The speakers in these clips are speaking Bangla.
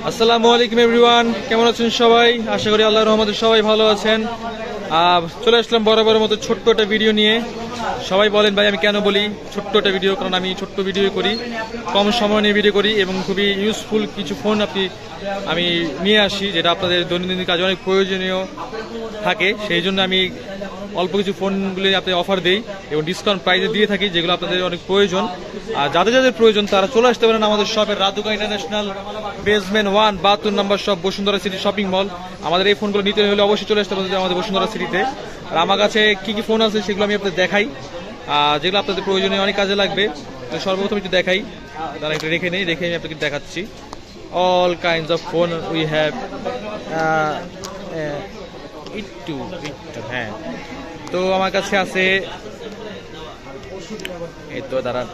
আসসালামু আলাইকুম এভরিওয়ান, কেমন আছেন সবাই? আশা করি আল্লাহর রহমতে সবাই ভালো আছেন। চলে আসলাম বরাবরের মতো ছোট্ট একটা ভিডিও নিয়ে। সবাই বলেন ভাই আমি কেন বলি ছোট্ট একটা ভিডিও, কারণ আমি ছোট্ট ভিডিও করি, কম সময় নিয়ে ভিডিও করি এবং খুবই ইউজফুল কিছু ফোন আমি নিয়ে আসি যেটা আপনাদের দৈনন্দিন কাজে অনেক প্রয়োজনীয় থাকে। সেই জন্য আমি অল্প কিছু ফোনগুলি আপনাদের অফার দিই এবং ডিসকাউন্ট প্রাইসে দিয়ে থাকি, যেগুলো আপনাদের অনেক প্রয়োজন। আর যাদের যাদের প্রয়োজন তারা চলে আসতে পারেন আমাদের শপের রাধুকা ইন্টারন্যাশনাল বেসমেন্ট 1 72 নম্বর shop, Bashundhara city shopping mall. আমাদের এই ফোনগুলো নিতে হলে অবশ্যই চলে আসতে পারেন আমাদের বসুন্ধরা সিটিতে। আর আমার কাছে কি কি ফোন আছে সেগুলো আমি আপনাদের দেখাই, যেগুলো আপনাদের প্রয়োজনীয় অনেক কাজে লাগবে। তো সর্বপ্রথম একটু দেখাই, তারা একটু রেখে নেই, রেখে আমি আপনাকে দেখাচ্ছি। All kinds of phone we have. একটু হ্যাঁ, তো আমার কাছে আছে এই তো দাঁড়ান।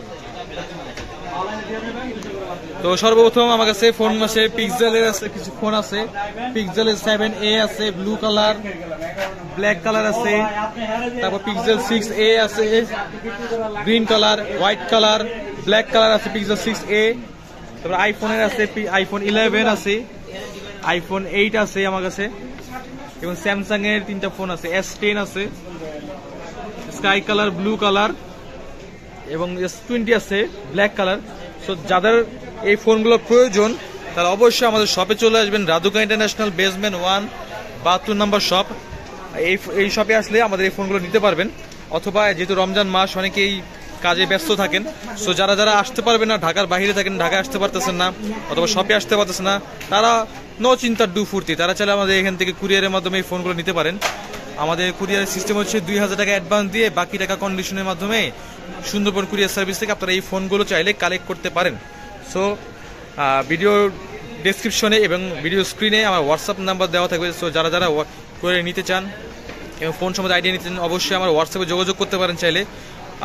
তো সর্বপ্রথম আমার কাছে ফোন আছে পিক্সেলের, আছে কিছু ফোন আছে পিক্সেলের 7A আছে, ব্লু কালার, ব্ল্যাক কালার আছে, তারপর পিক্সেল 6A আছে, green colour, white colour, black colour আছে পিক্সেল 6A। তারপর আইফোনের আছে আইফোন 11 আছে, আইফোন 8 আছে আমার কাছে, এবং স্যামসাং এর 3টা ফোন আছে, S10 আছে, স্কাই কালার, ব্লু কালার এবং S20 আছে ব্ল্যাক কালার। সো যাদের এই ফোনগুলো প্রয়োজন তারা অবশ্যই আমাদের শপে চলে আসবেন, রাধুকা ইন্টারন্যাশনাল বেসমেন্ট 1 72 নম্বর শপ। এই শপে আসলে আমাদের এই ফোনগুলো নিতে পারবেন। অথবা যেহেতু রমজান মাস অনেকেই কাজে ব্যস্ত থাকেন, সো যারা যারা আসতে পারবেন না, ঢাকার বাইরে থাকেন, ঢাকায় আসতে পারতেছেন না অথবা শপে আসতে পারতেছেন না, তারা নো চিন্তার ডু ফুর্তি, তারা চাইলে আমাদের এখান থেকে কুরিয়ারের মাধ্যমে এই ফোনগুলো নিতে পারেন। আমাদের কুরিয়ারের সিস্টেম হচ্ছে 2000 টাকা অ্যাডভান্স দিয়ে বাকি টাকা কন্ডিশনের মাধ্যমে সুন্দরবন কুরিয়ার সার্ভিস থেকে আপনারা এই ফোনগুলো চাইলে কালেক্ট করতে পারেন। সো ভিডিও ডেসক্রিপশনে এবং ভিডিও স্ক্রিনে আমার হোয়াটসঅ্যাপ নাম্বার দেওয়া থাকবে। সো যারা যারা করে নিতে চান এবং ফোন সম্বন্ধে আইডিয়া নিতে চান অবশ্যই আমার হোয়াটসঅ্যাপে যোগাযোগ করতে পারেন চাইলে।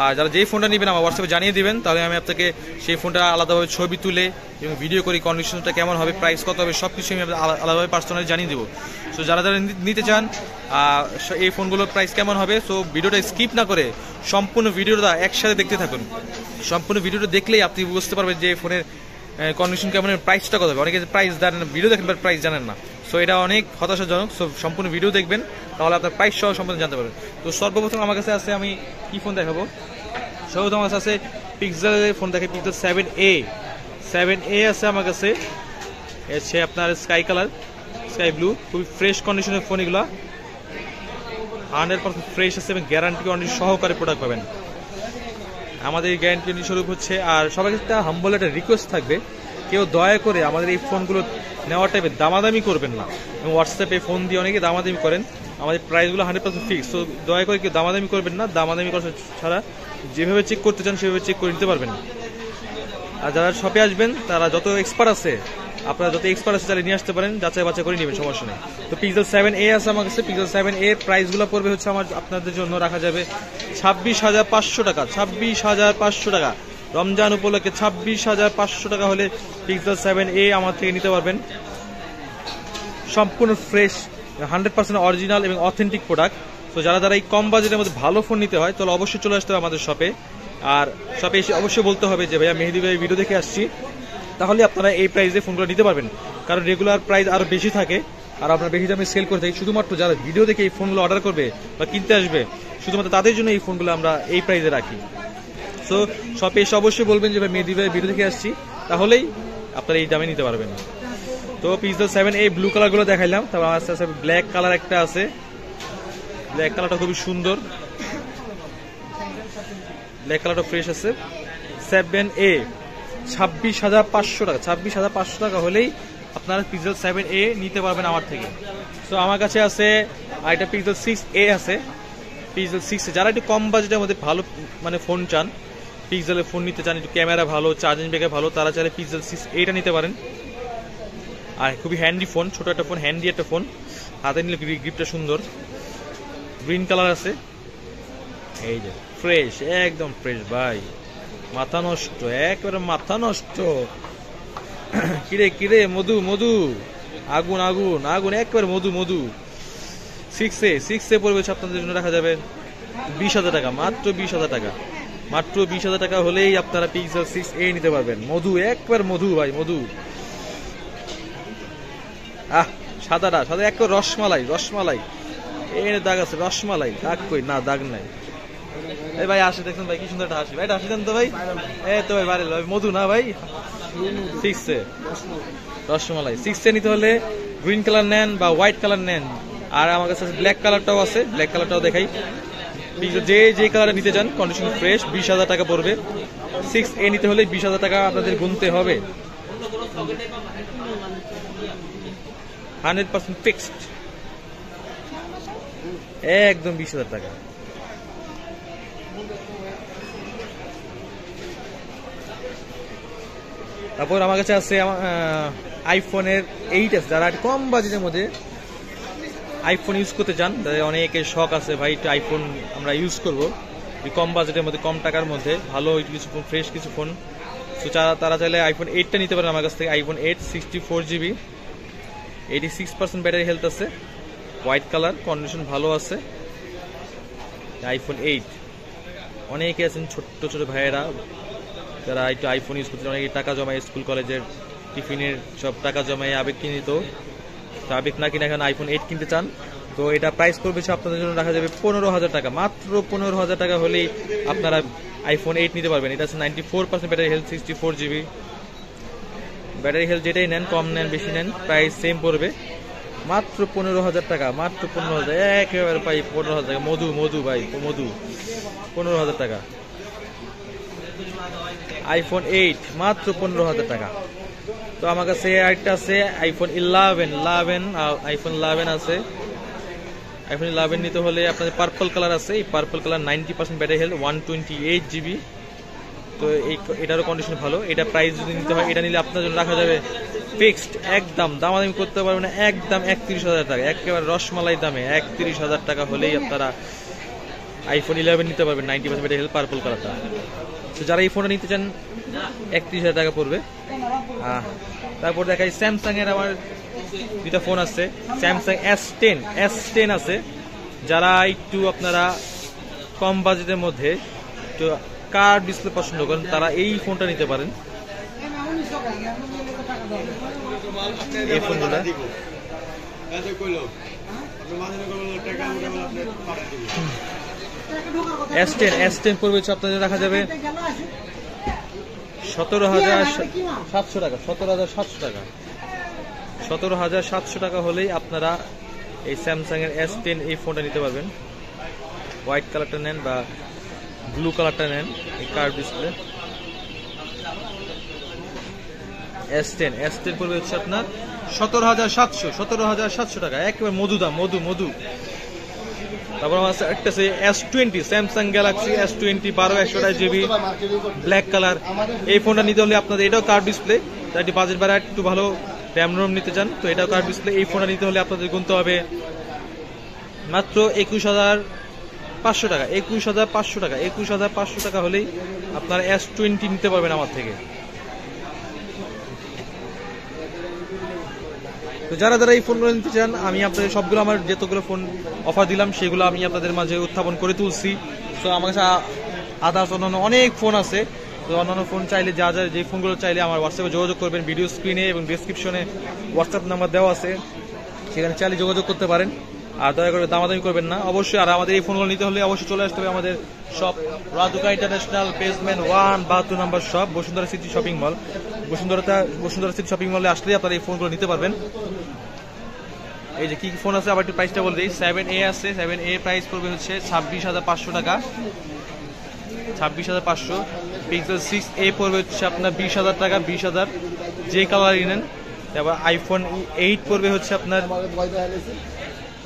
আর যারা যেই ফোনটা নেবেন আমার হোয়াটসঅ্যাপে জানিয়ে দিবেন, তাহলে আমি আপনাকে সেই ফোনটা আলাদাভাবে ছবি তুলে এবং ভিডিও করি, কন্ডিশনটা কেমন হবে, প্রাইস কত হবে, সব কিছু আমি আলাদাভাবে পার্সোনালি জানিয়ে দেবো। সো যারা যারা নিতে চান এই ফোনগুলোর প্রাইস কেমন হবে, সো ভিডিওটা স্কিপ না করে সম্পূর্ণ ভিডিওটা একসাথে দেখতে থাকুন। সম্পূর্ণ ভিডিওটা দেখলেই আপনি বুঝতে পারবেন যে ফোনের কন্ডিশন কেমন, প্রাইসটা কত হবে। অনেকে প্রাইস জানেন না, ভিডিও দেখেন বাট প্রাইস জানেন না, সো এটা অনেক হতাশাজনক। সো সম্পূর্ণ ভিডিও দেখবেন, তাহলে আপনার প্রাইস সহ সম্পূর্ণ জানতে পারবেন। তো সর্বপ্রথম আমার কাছে আছে, আমি কি ফোন দেখাবো, সর্বপ্রথম আমার কাছে আছে পিক্সেলের ফোন দেখে, পিক্সেল 7A আছে আমার কাছে। হচ্ছে আপনার স্কাই কালার, স্কাই ব্লু, খুবই ফ্রেশ কন্ডিশনের ফোন, এগুলো 100% ফ্রেশ আছে এবং গ্যারান্টি ওয়ারেন্টি সহকারে প্রোডাক্ট পাবেন। আমাদের এই গ্যারান্টি স্বরূপ হচ্ছে। আর সবার কাছে একটা হাম্বল একটা রিকোয়েস্ট থাকবে, কেউ দয়া করে আমাদের এই ফোনগুলো নেওয়ার টাইপে দামাদামি করবেন না। এবং হোয়াটসঅ্যাপে ফোন দিয়ে অনেকে দামাদামি করেন, আমাদের প্রাইসগুলো 100% ফিক্স। তো দয়া করে কেউ দামাদামি করবেন না, দামাদামি করা ছাড়া যেভাবে চেক করতে চান সেভাবে চেক করে নিতে পারবেন। আর যারা শপে আসবেন তারা যত এক্সপার্ট আছে, আপনারা যত এক্সপার্ট আছে তাহলে নিয়ে আসতে পারেন, যাচাই বাছাই করে নেবেন, সমস্যা নেই। তো পিক্সেল 7A আছে আমার কাছে। পিক্সেল 7A প্রাইসগুলো পড়বে হচ্ছে আমার আপনাদের জন্য রাখা যাবে 26,500 টাকা। 26,500 টাকা রমজান উপলক্ষে 26,500 টাকা হলে পিক্সেল 7A আমার থেকে নিতে পারবেন। সম্পূর্ণ ফ্রেশ, 100% অরিজিনাল এবং অথেন্টিক প্রোডাক্ট। তো যারা যারা এই কম বাজেটের মধ্যে ভালো ফোন নিতে হয় তাহলে অবশ্যই চলে আসতে হবে আমাদের শপে। আর শপে এসে অবশ্যই বলতে হবে যে ভাইয়া মেহেদি ভাই ভিডিও দেখে আসছি, তাহলে আপনারা এই প্রাইসে ফোনগুলো নিতে পারবেন। কারণ রেগুলার প্রাইস আরও বেশি থাকে আর আপনারা বেশি দামে সেল করে থাকি। শুধুমাত্র যারা ভিডিও দেখে এই ফোনগুলো অর্ডার করবে বা কিনতে আসবে, শুধুমাত্র তাদের জন্য এই ফোনগুলো আমরা এই প্রাইসে রাখি। সো শপে এসে অবশ্যই বলবেন যে ভাই মেহেদি ভাই ভিডিও দেখে আসছি, তাহলেই আপনারা এই দামে নিতে পারবেন। তো পিক্সেল 7A ব্লু কালারগুলো দেখাইলাম। তারপর আস্তে আস্তে ব্ল্যাক কালার একটা আছে, ব্ল্যাক কালারটা খুবই সুন্দর, ব্ল্যাক কালারটা ফ্রেশ আছে। 7A 26,500 টাকা। 26,500 টাকা হলেই আপনারা পিক্সেল 7A নিতে পারবেন আমার থেকে। তো আমার কাছে আছে আরেকটা পিক্সেল 6A আছে। পিক্সেল 6, যারা একটু কম বাজেটের মধ্যে ভালো মানে ফোন চান, পিক্সেলের ফোন নিতে চান, একটু ক্যামেরা ভালো, চার্জিং ব্যাকআপ ভালো, তারা চাইলে পিক্সেল 6A নিতে পারেন। আর খুবই হ্যান্ডি ফোন, ছোট একটা ফোন, হ্যান্ডি একটা ফোন, হাতে নিলে গ্রিপটা সুন্দর। গ্রিন কালার আছে, এই যে ফ্রেশ, একদম ফ্রেশ ভাই, মাথা নষ্ট, একেবারে মাথা নষ্ট। কিরে কিরে মধু মধু, আগুন আগুন আগুন, একেবারে মধু মধু। 6A পড়বে আপনাদের জন্য রাখা যাবে 20,000 টাকা, মাত্র 20,000 টাকা। মাত্র 20,000 টাকা হলেই আপনারা পিক্সেল 6A নিতে পারবেন। মধু, একবার মধু ভাই, মধু। সাদাটা সাদা এক রসমালাই রসমালাই, এখানে দাগ আছে রসমালাই, দাগ কই না, দাগ নাই। এই ভাই আসে দেখুন ভাই কি সুন্দর একটা হাসি, ভাই হাসি দেন তো ভাই। এই তো ভাই বাড়ি মধু না ভাই, 6 রসমালাই। 6 নিতে হলে গ্রিন কালার নেন বা হোয়াইট কালার নেন, আর আমার কাছে ব্ল্যাক কালারটাও আছে, ব্ল্যাক কালারটাও দেখাই। যে কালারটা নিতে চান কন্ডিশন ফ্রেশ, 20,000 টাকা পড়বে। 6A নিতে হলে 20,000 টাকা আপনাদের গুনতে হবে, 100% ফিক্সড, একদম 20,000 টাকা। তারপর আমার কাছে আছে আইফোনের 8 আছে, যারা কম বাজেটের মধ্যে আইফোন ইউজ করতে চান, তাদের অনেকের শখ আছে ভাই একটু আইফোন আমরা ইউজ করব কম বাজেটের মধ্যে, কম টাকার মধ্যে, ভালো কিছু ফোন, ফ্রেশ কিছু ফোন। তো তারা চাইলে আইফোন 8টা নিতে পারেন আমার কাছ থেকে। আইফোন 8 64GB, 86% ব্যাটারি হেলথ আছে, হোয়াইট কালার, কন্ডিশন ভালো আছে। আইফোন 8 অনেকে আছেন ছোট্ট ছোট ভাইয়েরা যারা একটু আইফোন ইউজ করতে, অনেকে টাকা জমায় স্কুল কলেজের টিফিনের সব টাকা জমায় আবেগ কিনে তো আবেগ না কিনে এখন আইফোন 8 কিনতে চান, তো এটা প্রাইস পড়বে আপনাদের জন্য রাখা যাবে 15,000 টাকা। মাত্র 15,000 টাকা হলেই আপনারা আইফোন 8 নিতে পারবেন। এটা আছে 94% battery health, 64GB battery health. যেটাই নেন, কম নেন বেশি নেন, প্রাইস সেম পড়বে, মাত্র 15,000 টাকা, মাত্র 15,000, একেবারে পাই 15,000 টাকা। মধু মধু ভাই মধু, 15,000 টাকা আইফোন 8, মাত্র 15,000 টাকা। তো আমার কাছে আরেকটা আছে আইফোন 11, আইফোন 11 আছে। আইফোন 11 নিতে হলে আপনাদের পার্পল কালার আছে, এই purple colour 90% battery health, 128GB। তো এটারও কন্ডিশন ভালো। এটা প্রাইস যদি নিতে হয়, এটা নিলে আপনার জন্য রাখা যাবে ফিক্সড, একদম দামাদামি করতে পারবেন না, একদম 31,000 টাকা, একেবারে রসমালাই দামে 31,000 টাকা হলেই আপনারা আইফোন 11 নিতে পারবেন, 90% ব্যাটারি হেলথ, পার্পল কালারটা। তো যারা এই ফোনটা নিতে চান 31,000 টাকা পড়বে। তারপর দেখাই স্যামসাং এর আমার দুটা ফোন আছে, স্যামসাং S10 আছে। যারা একটু আপনারা কম বাজেটের মধ্যে একটু কার্ভ ডিসপ্লে পছন্দ করেন, তারা এই ফোনটা নিতে পারেন। এই ফোনগুলো S10 পড়বে আপনাদের রাখা যাবে 17,700 টাকা, 17,700 টাকা, 17,700 টাকা হলেই আপনারা এই স্যামসাং এর S10 এই ফোনটা নিতে পারবেন। হোয়াইট কালারটা নেন বা ব্লু কালারটা নেন, এই কার্ভ ডিসপ্লে। S10 পড়বে হচ্ছে আপনার 17,700 টাকা, একেবারে মধু দাম, মধু। তারপর আমার একটা আছে S20, Samsung Galaxy S20, 12/128GB black colour. এই ফোনটা নিতে হলে আপনাদের, এটাও কার্ভ ডিসপ্লে, তাই বাজেট বাড়া একটু ভালো র্যাম রোম নিতে চান, তো এটাও কার্ভ ডিসপ্লে। এই ফোনটা নিতে হলে আপনাদের গুনতে হবে মাত্র 21,500 টাকা, 21,500 টাকা, 21,500 টাকা হলেই আপনারা S20 নিতে পারবেন আমার থেকে। তো যারা এই ফোনগুলো নিতে চান, আমি আপনাদের সবগুলো আমার যতগুলো ফোন অফার দিলাম সেগুলো আমি আপনাদের মাঝে উত্থাপন করে তুলছি। তো আমার কাছে আদার্স অন্যান্য অনেক ফোন আছে, তো অন্যান্য ফোন চাইলে যে ফোনগুলো চাইলে আমার হোয়াটসঅ্যাপে যোগাযোগ করবেন। ভিডিও স্ক্রিনে এবং ডিসক্রিপশনে হোয়াটসঅ্যাপ নাম্বার দেওয়া আছে, সেখানে চাইলে যোগাযোগ করতে পারেন। আর দয়া করে দামাদামি করবেন না অবশ্যই। আর আমাদের এই ফোনগুলো নিতে হলে অবশ্যই চলে আসতে হবে আমাদের শপ, রাজুকা ইন্টারন্যাশনাল, বেসমেন্ট 1, 72 নম্বর shop, Bashundhara city shopping mall. Bashundhara city shopping মলে আসলে আপনারা এই ফোনগুলো নিতে পারবেন। এই যে কি ফোন আছে আবার একটু প্রাইসটা বলে দিই। 7A আছে, 7A প্রাইস পড়বে হচ্ছে 26,500 টাকা, 26,500। পিক্সেল 6A পড়বে হচ্ছে আপনার 20,000 টাকা, 20,000 যে কালারই নেন। তারপর আইফোন 8 পড়বে হচ্ছে আপনার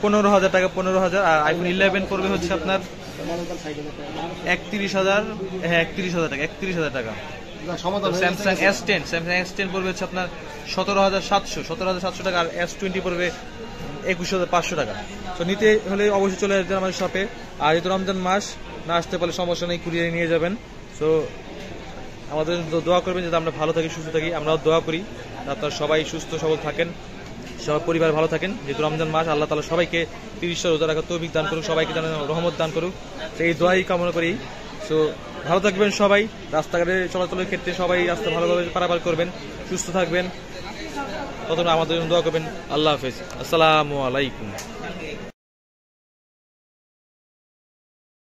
15,000 টাকা, 15,000। আর আইফোন 11 পড়বে হচ্ছে আপনার 31,000, হ্যাঁ 31,000 টাকা, 31,000 টাকা। স্যামসাং S10 পড়বে হচ্ছে আপনার 17,700 টাকা, আর S20 পড়বে 21,500 টাকা। তো নিতে হলে অবশ্যই চলে আসবেন আমাদের শপে। আর যেহেতু রমজান মাস, না আসতে পারলে সমস্যা নেই, কুরিয়ারে নিয়ে যাবেন। তো আমাদের দোয়া করবেন যাতে আমরা ভালো থাকি, সুস্থ থাকি। আমরাও দোয়া করি আপনারা সবাই সুস্থ সবল থাকেন, সবার পরিবার ভালো থাকেন। যেহেতু রমজান মাস, আল্লাহ তাআলা সবাইকে 30টা রোজা রাখার তৌফিক দান করুক, সবাইকে যেন রহমত দান করুক, তো এই দোয়াই কামনা করি। তো ভালো থাকবেন সবাই, রাস্তাঘাটে চলাচলের ক্ষেত্রে সবাই রাস্তা ভালোভাবে পারাপার করবেন, সুস্থ থাকবেন। ততক্ষণ আমাদের জন্য দোয়া করবেন। আল্লাহ হাফেজ, আসসালামু আলাইকুম।